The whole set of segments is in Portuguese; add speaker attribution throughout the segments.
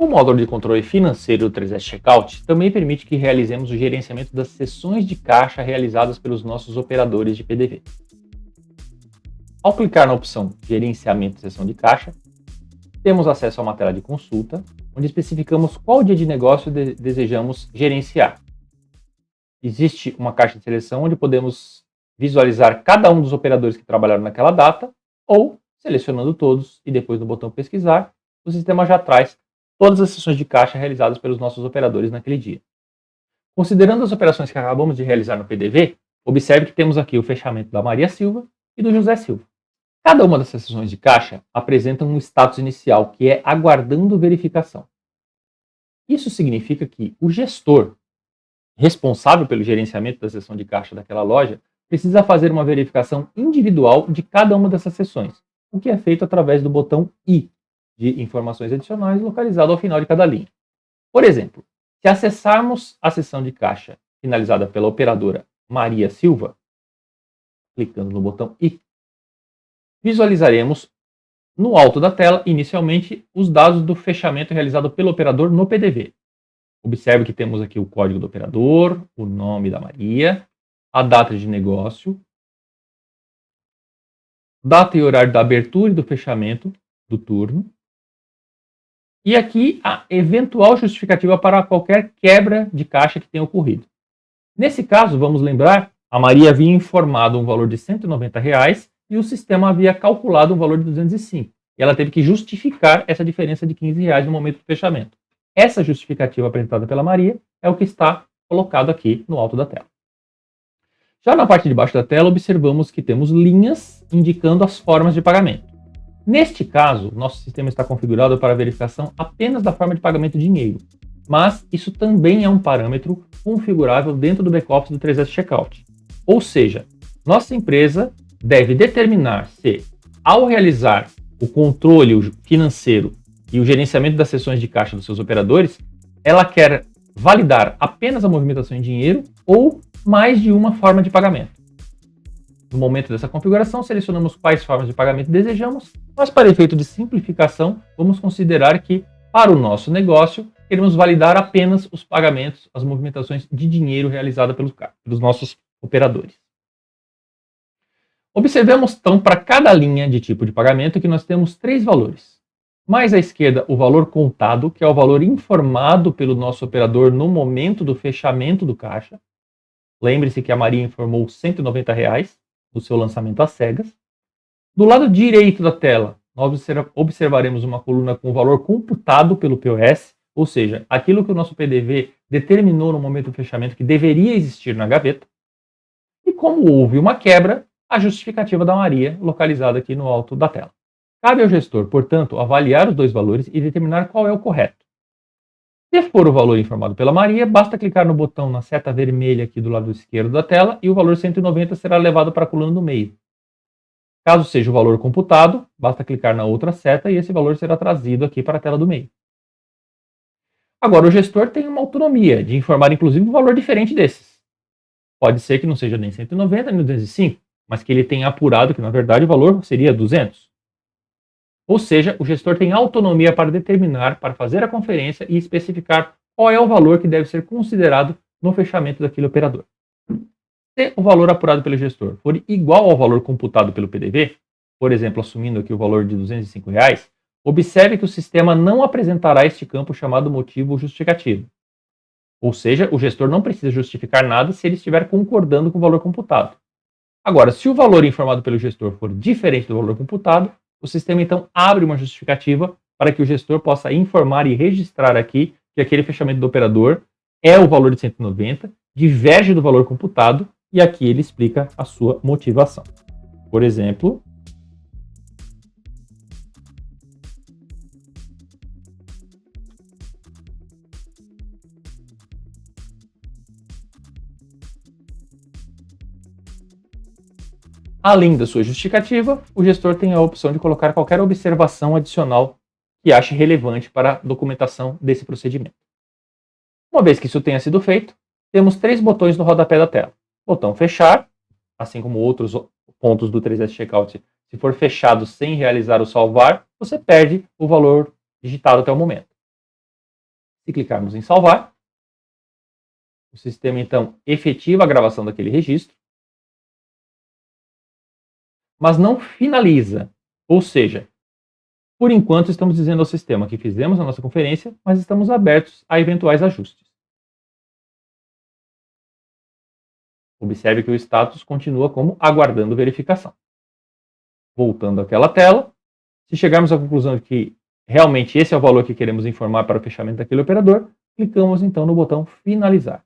Speaker 1: O módulo de controle financeiro do 3S Checkout também permite que realizemos o gerenciamento das sessões de caixa realizadas pelos nossos operadores de PDV. Ao clicar na opção Gerenciamento de sessão de caixa, temos acesso a uma tela de consulta, onde especificamos qual dia de negócio desejamos gerenciar. Existe uma caixa de seleção onde podemos visualizar cada um dos operadores que trabalharam naquela data, ou, selecionando todos e depois no botão Pesquisar, o sistema já traz todas as sessões de caixa realizadas pelos nossos operadores naquele dia. Considerando as operações que acabamos de realizar no PDV, observe que temos aqui o fechamento da Maria Silva e do José Silva. Cada uma dessas sessões de caixa apresenta um status inicial, que é aguardando verificação. Isso significa que o gestor responsável pelo gerenciamento da sessão de caixa daquela loja precisa fazer uma verificação individual de cada uma dessas sessões, o que é feito através do botão I, de informações adicionais, localizado ao final de cada linha. Por exemplo, se acessarmos a sessão de caixa finalizada pela operadora Maria Silva, clicando no botão I, visualizaremos no alto da tela, inicialmente, os dados do fechamento realizado pelo operador no PDV. Observe que temos aqui o código do operador, o nome da Maria, a data de negócio, data e horário da abertura e do fechamento do turno, e aqui a eventual justificativa para qualquer quebra de caixa que tenha ocorrido. Nesse caso, vamos lembrar, a Maria havia informado um valor de R$ 190 e o sistema havia calculado um valor de 205. E ela teve que justificar essa diferença de R$ 15 no momento do fechamento. Essa justificativa apresentada pela Maria é o que está colocado aqui no alto da tela. Já na parte de baixo da tela, observamos que temos linhas indicando as formas de pagamento. Neste caso, nosso sistema está configurado para verificação apenas da forma de pagamento de dinheiro, mas isso também é um parâmetro configurável dentro do back-office do 3S Checkout. Ou seja, nossa empresa deve determinar se, ao realizar o controle financeiro e o gerenciamento das sessões de caixa dos seus operadores, ela quer validar apenas a movimentação em dinheiro ou mais de uma forma de pagamento. No momento dessa configuração, selecionamos quais formas de pagamento desejamos, mas para efeito de simplificação, vamos considerar que, para o nosso negócio, queremos validar apenas os pagamentos, as movimentações de dinheiro realizadas pelos nossos operadores. Observemos, então, para cada linha de tipo de pagamento que nós temos 3 valores. Mais à esquerda, o valor contado, que é o valor informado pelo nosso operador no momento do fechamento do caixa. Lembre-se que a Maria informou R$ 190 no seu lançamento às cegas. Do lado direito da tela, nós observaremos uma coluna com o valor computado pelo POS, ou seja, aquilo que o nosso PDV determinou no momento do fechamento que deveria existir na gaveta. E como houve uma quebra, a justificativa da Maria, localizada aqui no alto da tela. Cabe ao gestor, portanto, avaliar os 2 valores e determinar qual é o correto. Se for o valor informado pela Maria, basta clicar no botão na seta vermelha aqui do lado esquerdo da tela e o valor 190 será levado para a coluna do meio. Caso seja o valor computado, basta clicar na outra seta e esse valor será trazido aqui para a tela do meio. Agora, o gestor tem uma autonomia de informar, inclusive, um valor diferente desses. Pode ser que não seja nem 190 nem 205, mas que ele tenha apurado que, na verdade, o valor seria 200. Ou seja, o gestor tem autonomia para determinar, para fazer a conferência e especificar qual é o valor que deve ser considerado no fechamento daquele operador. Se o valor apurado pelo gestor for igual ao valor computado pelo PDV, por exemplo, assumindo aqui o valor de R$ 205, observe que o sistema não apresentará este campo chamado motivo justificativo. Ou seja, o gestor não precisa justificar nada se ele estiver concordando com o valor computado. Agora, se o valor informado pelo gestor for diferente do valor computado, o sistema então abre uma justificativa para que o gestor possa informar e registrar aqui que aquele fechamento do operador é o valor de 190, diverge do valor computado, e aqui ele explica a sua motivação. Por exemplo, além da sua justificativa, o gestor tem a opção de colocar qualquer observação adicional que ache relevante para a documentação desse procedimento. Uma vez que isso tenha sido feito, temos 3 botões no rodapé da tela. Botão fechar, assim como outros pontos do 3S Checkout, se for fechado sem realizar o salvar, você perde o valor digitado até o momento. Se clicarmos em salvar, o sistema então efetiva a gravação daquele registro, mas não finaliza. Ou seja, por enquanto estamos dizendo ao sistema que fizemos a nossa conferência, mas estamos abertos a eventuais ajustes. Observe que o status continua como aguardando verificação. Voltando àquela tela, se chegarmos à conclusão de que realmente esse é o valor que queremos informar para o fechamento daquele operador, clicamos então no botão finalizar.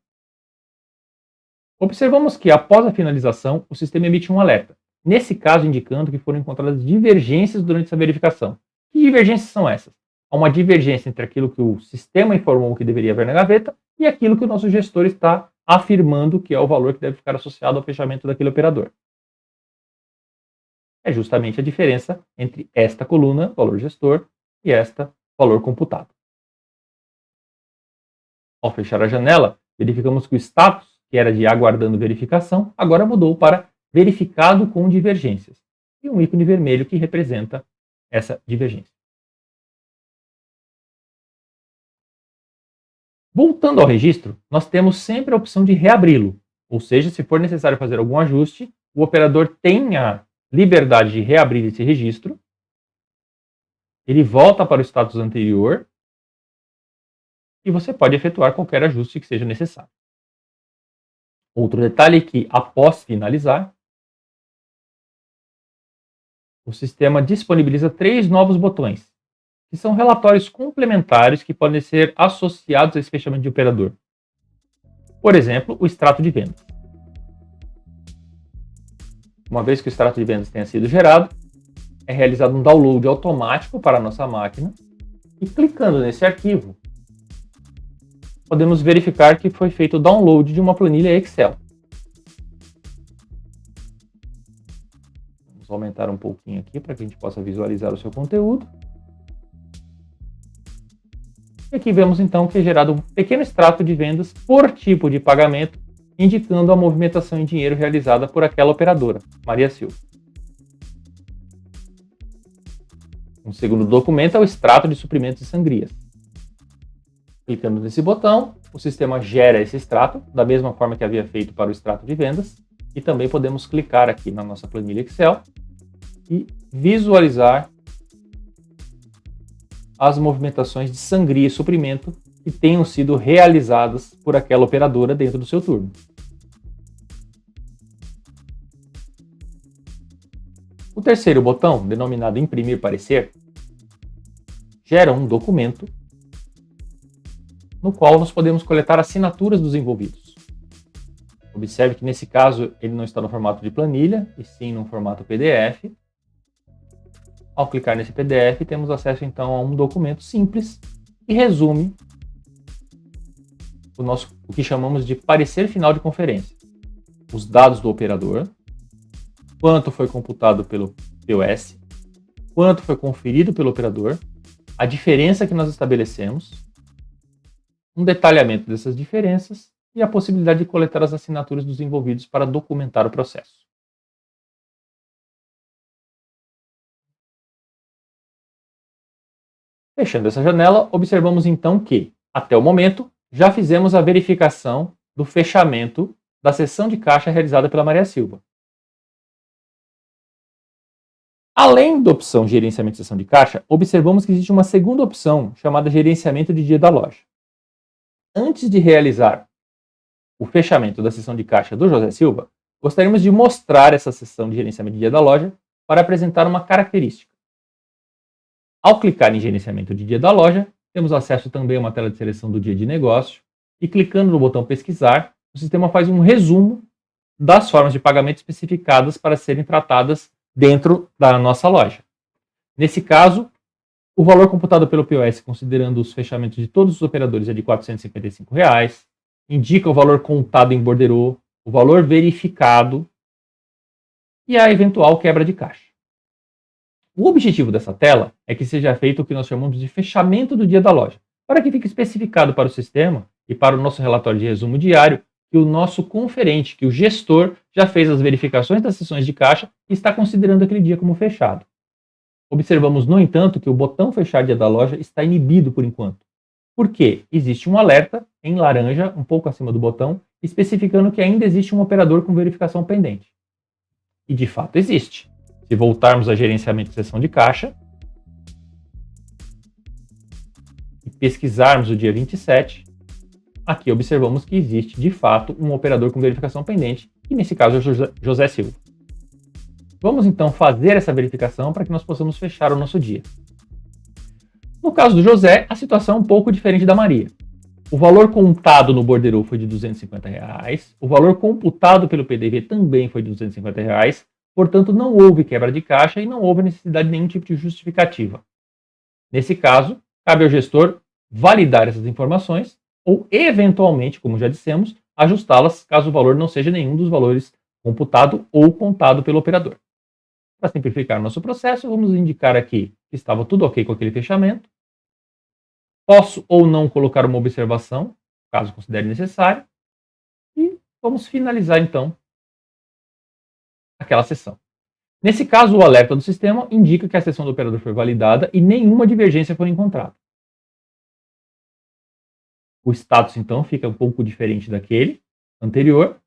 Speaker 1: Observamos que após a finalização, o sistema emite um alerta, nesse caso indicando que foram encontradas divergências durante essa verificação. Que divergências são essas? Há uma divergência entre aquilo que o sistema informou que deveria haver na gaveta e aquilo que o nosso gestor está afirmando que é o valor que deve ficar associado ao fechamento daquele operador. É justamente a diferença entre esta coluna, valor gestor, e esta, valor computado. Ao fechar a janela, verificamos que o status, que era de aguardando verificação, agora mudou para verificado com divergências, e um ícone vermelho que representa essa divergência. Voltando ao registro, nós temos sempre a opção de reabri-lo, ou seja, se for necessário fazer algum ajuste, o operador tem a liberdade de reabrir esse registro, ele volta para o status anterior e você pode efetuar qualquer ajuste que seja necessário. Outro detalhe é que, após finalizar, o sistema disponibiliza 3 novos botões, que são relatórios complementares que podem ser associados a esse fechamento de operador. Por exemplo, o extrato de vendas. Uma vez que o extrato de vendas tenha sido gerado, é realizado um download automático para a nossa máquina e clicando nesse arquivo, podemos verificar que foi feito o download de uma planilha Excel. Vamos aumentar um pouquinho aqui para que a gente possa visualizar o seu conteúdo. E aqui vemos então que é gerado um pequeno extrato de vendas por tipo de pagamento, indicando a movimentação em dinheiro realizada por aquela operadora, Maria Silva. Um segundo documento é o extrato de suprimentos e sangrias. Clicando nesse botão, o sistema gera esse extrato, da mesma forma que havia feito para o extrato de vendas, e também podemos clicar aqui na nossa planilha Excel e visualizar as movimentações de sangria e suprimento que tenham sido realizadas por aquela operadora dentro do seu turno. O terceiro botão, denominado Imprimir Parecer, gera um documento no qual nós podemos coletar assinaturas dos envolvidos. Observe que nesse caso ele não está no formato de planilha, e sim no formato PDF. Ao clicar nesse PDF, temos acesso então a um documento simples que resume o que chamamos de parecer final de conferência. Os dados do operador, quanto foi computado pelo POS, quanto foi conferido pelo operador, a diferença que nós estabelecemos, um detalhamento dessas diferenças e a possibilidade de coletar as assinaturas dos envolvidos para documentar o processo. Fechando essa janela, observamos então que, até o momento, já fizemos a verificação do fechamento da sessão de caixa realizada pela Maria Silva. Além da opção Gerenciamento de Sessão de Caixa, observamos que existe uma segunda opção chamada Gerenciamento de Dia da Loja. Antes de realizar o fechamento da sessão de caixa do José Silva, gostaríamos de mostrar essa sessão de gerenciamento de dia da loja para apresentar uma característica. Ao clicar em Gerenciamento de Dia da Loja, temos acesso também a uma tela de seleção do dia de negócio e clicando no botão Pesquisar, o sistema faz um resumo das formas de pagamento especificadas para serem tratadas dentro da nossa loja. Nesse caso, o valor computado pelo POS, considerando os fechamentos de todos os operadores, é de R$ 455, indica o valor contado em borderô, o valor verificado e a eventual quebra de caixa. O objetivo dessa tela é que seja feito o que nós chamamos de fechamento do dia da loja, para que fique especificado para o sistema e para o nosso relatório de resumo diário que o nosso conferente, que o gestor, já fez as verificações das sessões de caixa e está considerando aquele dia como fechado. Observamos, no entanto, que o botão Fechar Dia da Loja está inibido por enquanto. Porque existe um alerta em laranja, um pouco acima do botão, especificando que ainda existe um operador com verificação pendente. E de fato existe. Se voltarmos a gerenciamento de seção de caixa e pesquisarmos o dia 27, aqui observamos que existe de fato um operador com verificação pendente, que nesse caso é o José Silva. Vamos então fazer essa verificação para que nós possamos fechar o nosso dia. No caso do José, a situação é um pouco diferente da Maria. O valor contado no borderô foi de R$ 250, o valor computado pelo PDV também foi de R$ 250, portanto não houve quebra de caixa e não houve necessidade de nenhum tipo de justificativa. Nesse caso, cabe ao gestor validar essas informações ou, eventualmente, como já dissemos, ajustá-las caso o valor não seja nenhum dos valores computado ou contado pelo operador. Para simplificar nosso processo, vamos indicar aqui que estava tudo ok com aquele fechamento. Posso ou não colocar uma observação, caso considere necessário. E vamos finalizar, então, aquela sessão. Nesse caso, o alerta do sistema indica que a sessão do operador foi validada e nenhuma divergência foi encontrada. O status, então, fica um pouco diferente daquele anterior,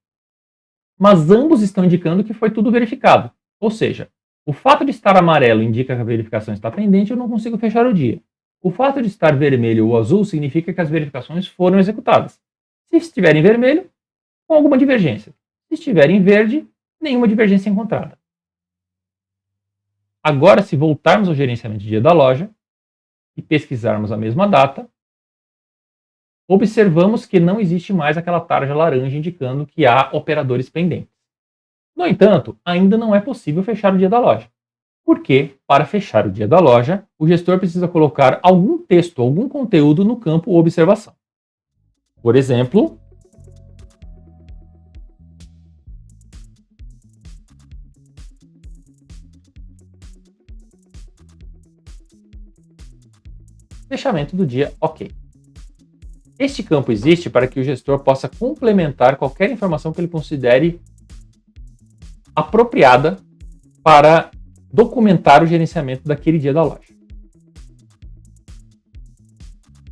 Speaker 1: mas ambos estão indicando que foi tudo verificado. Ou seja, o fato de estar amarelo indica que a verificação está pendente e eu não consigo fechar o dia. O fato de estar vermelho ou azul significa que as verificações foram executadas. Se estiver em vermelho, com alguma divergência. Se estiver em verde, nenhuma divergência encontrada. Agora, se voltarmos ao gerenciamento de dia da loja e pesquisarmos a mesma data, observamos que não existe mais aquela tarja laranja indicando que há operadores pendentes. No entanto, ainda não é possível fechar o dia da loja. Porque, para fechar o dia da loja, o gestor precisa colocar algum texto, algum conteúdo no campo observação. Por exemplo, fechamento do dia OK. Este campo existe para que o gestor possa complementar qualquer informação que ele considere apropriada para documentar o gerenciamento daquele dia da loja.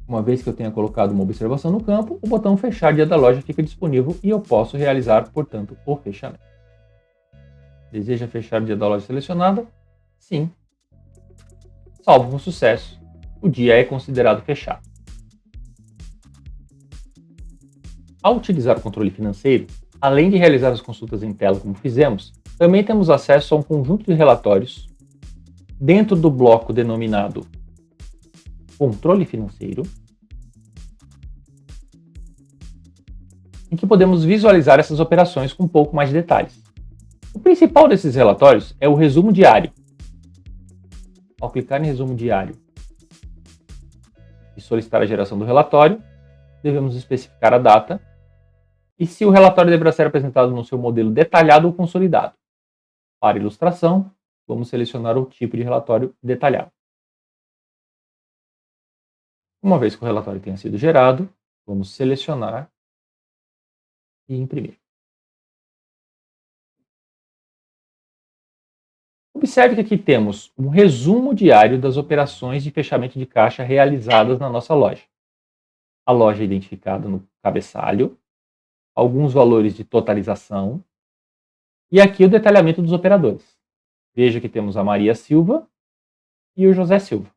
Speaker 1: Uma vez que eu tenha colocado uma observação no campo, o botão fechar dia da loja fica disponível e eu posso realizar, portanto, o fechamento. Deseja fechar o dia da loja selecionada? Sim. Salvo com sucesso. O dia é considerado fechado. Ao utilizar o controle financeiro, além de realizar as consultas em tela como fizemos, também temos acesso a um conjunto de relatórios dentro do bloco denominado Controle Financeiro, em que podemos visualizar essas operações com um pouco mais de detalhes. O principal desses relatórios é o resumo diário. Ao clicar em resumo diário e solicitar a geração do relatório, devemos especificar a data e se o relatório deverá ser apresentado no seu modelo detalhado ou consolidado. Para ilustração, vamos selecionar o tipo de relatório detalhado. Uma vez que o relatório tenha sido gerado, vamos selecionar e imprimir. Observe que aqui temos um resumo diário das operações de fechamento de caixa realizadas na nossa loja. A loja é identificada no cabeçalho, alguns valores de totalização e aqui o detalhamento dos operadores. Veja que temos a Maria Silva e o José Silva.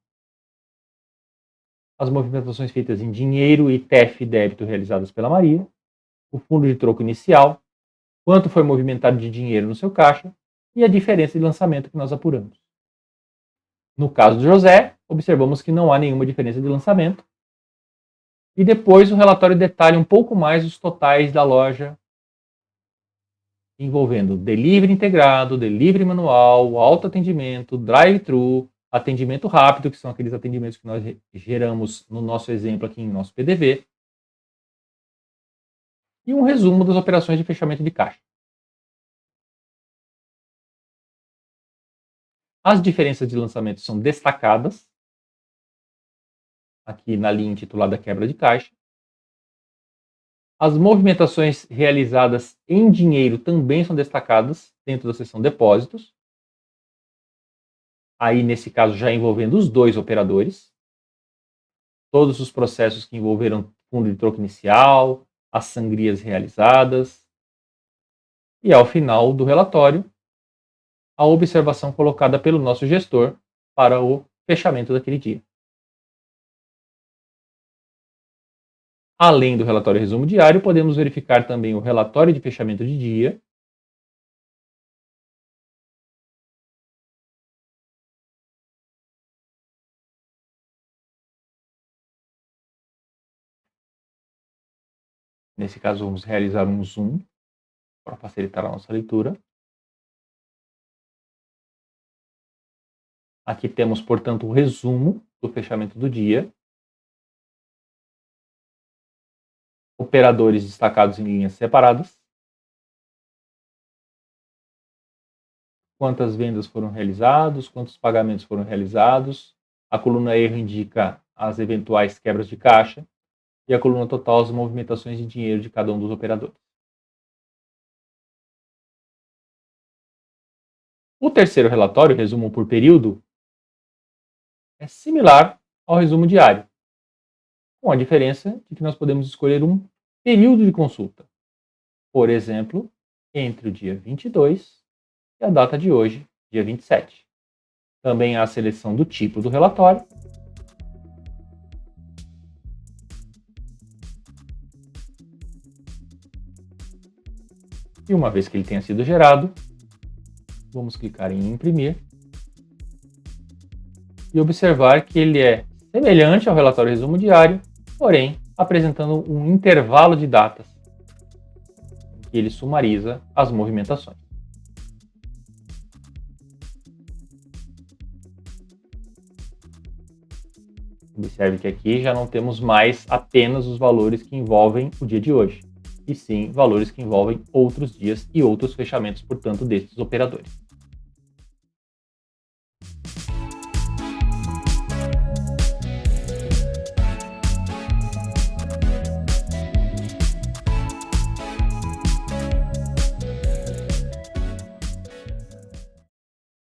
Speaker 1: As movimentações feitas em dinheiro e TEF débito realizadas pela Maria, o fundo de troco inicial, quanto foi movimentado de dinheiro no seu caixa e a diferença de lançamento que nós apuramos. No caso do José, observamos que não há nenhuma diferença de lançamento. E depois o relatório detalha um pouco mais os totais da loja, envolvendo delivery integrado, delivery manual, autoatendimento, drive-thru, atendimento rápido, que são aqueles atendimentos que nós geramos no nosso exemplo aqui em nosso PDV, e um resumo das operações de fechamento de caixa. As diferenças de lançamento são destacadas aqui na linha intitulada quebra de caixa. As movimentações realizadas em dinheiro também são destacadas dentro da seção depósitos. Aí, nesse caso, já envolvendo os dois operadores. todos os processos que envolveram fundo de troco inicial, as sangrias realizadas, e ao final do relatório, a observação colocada pelo nosso gestor para o fechamento daquele dia. Além do relatório resumo diário, podemos verificar também o relatório de fechamento de dia, nesse caso vamos realizar um zoom para facilitar a nossa leitura. Aqui temos, portanto, o resumo do fechamento do dia. Operadores destacados em linhas separadas. Quantas vendas foram realizadas, quantos pagamentos foram realizados. A coluna erro indica as eventuais quebras de caixa. E a coluna total as movimentações de dinheiro de cada um dos operadores. O terceiro relatório, resumo por período, é similar ao resumo diário, com a diferença de que nós podemos escolher um período de consulta. Por exemplo, entre o dia 22 e a data de hoje, dia 27. Também há a seleção do tipo do relatório. E uma vez que ele tenha sido gerado, vamos clicar em imprimir e observar que ele é semelhante ao relatório resumo diário, porém apresentando um intervalo de datas em que ele sumariza as movimentações. Observe que aqui já não temos mais apenas os valores que envolvem o dia de hoje, e sim valores que envolvem outros dias e outros fechamentos, portanto, destes operadores.